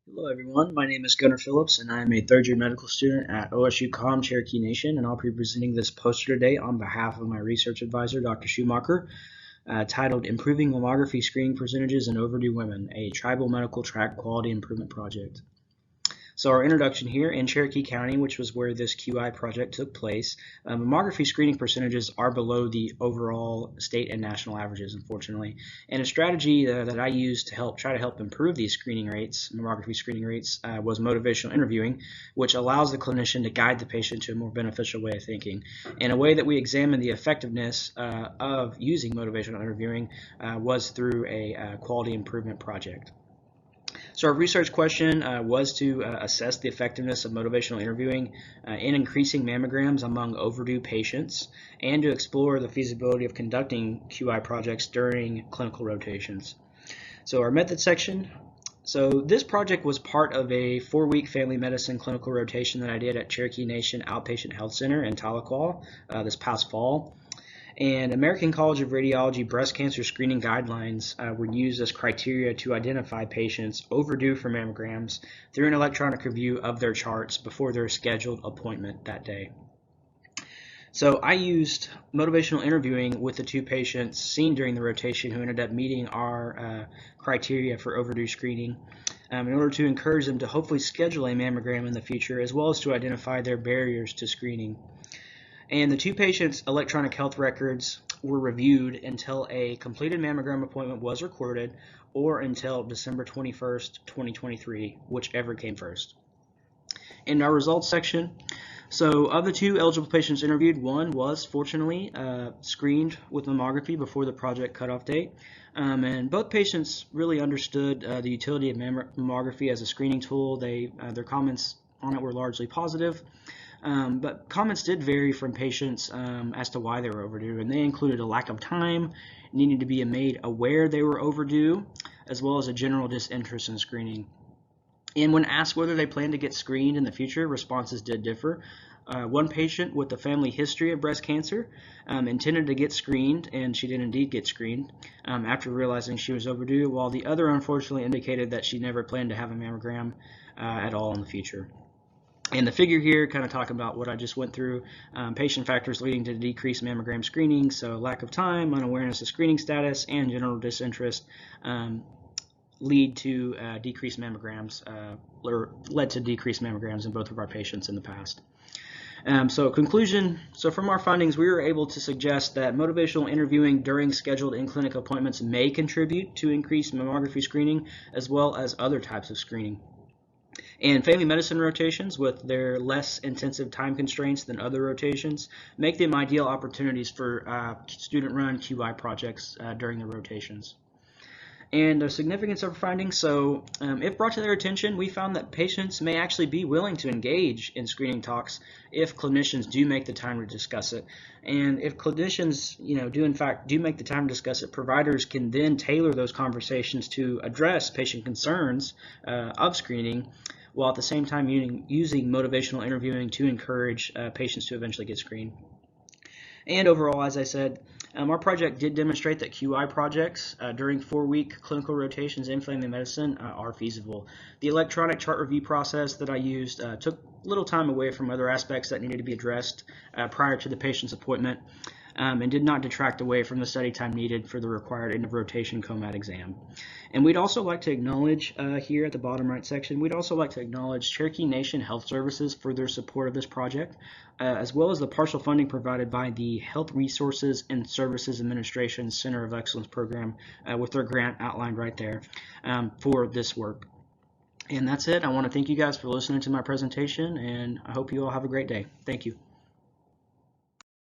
Hello, everyone. My name is Gunnar Phillips, and I am a third-year medical student at OSU-CHS Cherokee Nation, and I'll be presenting this poster today on behalf of my research advisor, Dr. Schumacher, titled Improving Mammography Screening Percentages in Overdue Women, a Tribal Medical Tract Quality Improvement Project. So our introduction here in Cherokee County, which was where this QI project took place, mammography screening percentages are below the overall state and national averages, unfortunately. And a strategy that I used to try to help improve these screening rates, mammography screening rates, was motivational interviewing, which allows the clinician to guide the patient to a more beneficial way of thinking. And a way that we examine the effectiveness of using motivational interviewing was through a quality improvement project. So our research question was to assess the effectiveness of motivational interviewing in increasing mammograms among overdue patients and to explore the feasibility of conducting QI projects during clinical rotations. So our method section. So this project was part of a 4-week family medicine clinical rotation that I did at Cherokee Nation Outpatient Health Center in Tahlequah this past fall. And American College of Radiology breast cancer screening guidelines were used as criteria to identify patients overdue for mammograms through an electronic review of their charts before their scheduled appointment that day. So I used motivational interviewing with the 2 patients seen during the rotation who ended up meeting our criteria for overdue screening in order to encourage them to hopefully schedule a mammogram in the future, as well as to identify their barriers to screening. And the 2 patients' electronic health records were reviewed until a completed mammogram appointment was recorded or until December 21st, 2023, whichever came first. In our results section, so of the 2 eligible patients interviewed, one was fortunately screened with mammography before the project cutoff date. And both patients really understood the utility of mammography as a screening tool. Their comments on it were largely positive. But comments did vary from patients as to why they were overdue, and they included a lack of time, needing to be made aware they were overdue, as well as a general disinterest in screening. And when asked whether they plan to get screened in the future, responses did differ. One patient with a family history of breast cancer intended to get screened, and she did indeed get screened after realizing she was overdue, while the other unfortunately indicated that she never planned to have a mammogram at all in the future. And the figure here kind of talking about what I just went through, patient factors leading to decreased mammogram screening, so lack of time, unawareness of screening status, and general disinterest lead to decreased mammograms, or led to decreased mammograms in both of our patients in the past. So conclusion, so from our findings, we were able to suggest that motivational interviewing during scheduled in-clinic appointments may contribute to increased mammography screening, as well as other types of screening. And family medicine rotations, with their less intensive time constraints than other rotations, make them ideal opportunities for student-run QI projects during the rotations. And the significance of our findings, so if brought to their attention, we found that patients may actually be willing to engage in screening talks if clinicians do make the time to discuss it. And if clinicians, do make the time to discuss it, providers can then tailor those conversations to address patient concerns of screening, while at the same time using motivational interviewing to encourage patients to eventually get screened. And overall, as I said, our project did demonstrate that QI projects during 4-week clinical rotations in family medicine are feasible. The electronic chart review process that I used took little time away from other aspects that needed to be addressed prior to the patient's appointment, and did not detract away from the study time needed for the required end-of-rotation COMAT exam. And we'd also like to acknowledge here at the bottom right section, we'd also like to acknowledge Cherokee Nation Health Services for their support of this project, as well as the partial funding provided by the Health Resources and Services Administration Center of Excellence program with their grant outlined right there for this work. And that's it. I want to thank you guys for listening to my presentation, and I hope you all have a great day. Thank you.